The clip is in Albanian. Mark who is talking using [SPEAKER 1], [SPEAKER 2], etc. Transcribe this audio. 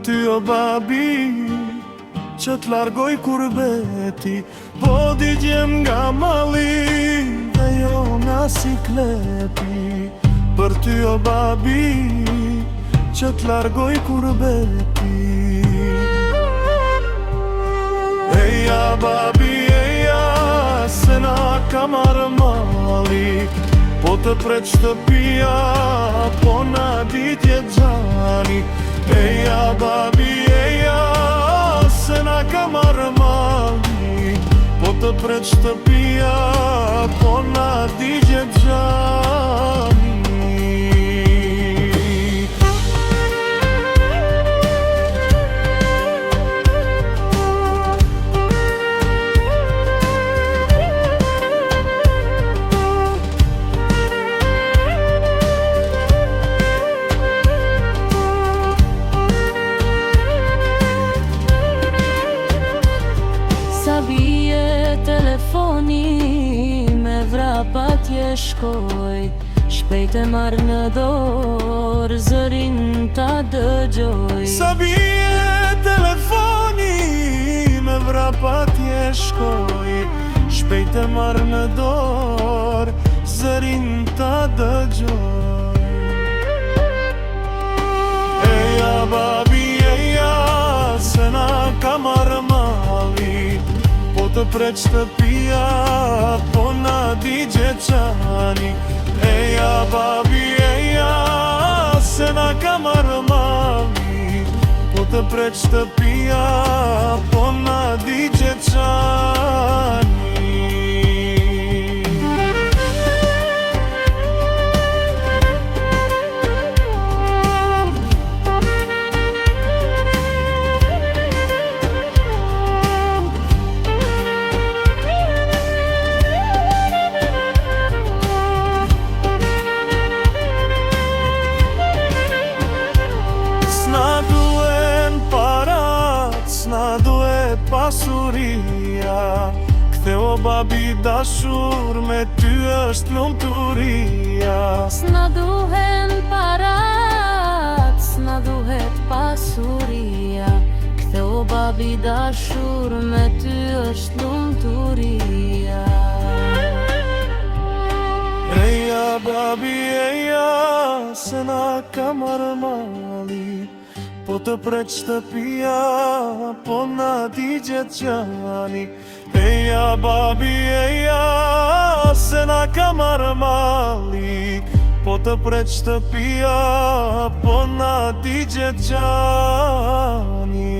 [SPEAKER 1] ty o babi, që t'largoj kurbeti, po digjem nga mali dhe jo nga sikleti. Për ty o babi, që t'largoj kurbeti. Eja babi, eja, se na ka marrë mali, po të pret shtëpia, po na ditje gjani. Eja babi, eja, se na ka marrë mali, po të pret shtëpia, po na ditje gjani.
[SPEAKER 2] Me vrapatje shkoj, shpejt e marrë në dorë, zërin ta dëgjoj.
[SPEAKER 1] Sa bie telefoni, me vrapatje shkoj, shpejt e marrë në dorë, zërin ta dëgjoj. Eja babi, eja, se na ka marrë mali, po të pret shtëpia, po na digje qani. Eja babi, eja, se na ka marrë mali, po të pret shtëpia, po na digje qani. S'na duhet pasuria, kthe o babi dashur, me ty është lumturia.
[SPEAKER 2] S'na duhen parat, s'na duhet pasuria, kthe o babi dashur, me ty është lumturia.
[SPEAKER 1] Eja babi, eja, se na ka marrë mali, po të pret shtëpia, po na digje qani. Eja babi, eja, se na ka marrë mali, po të pret shtëpia, po na digje qani.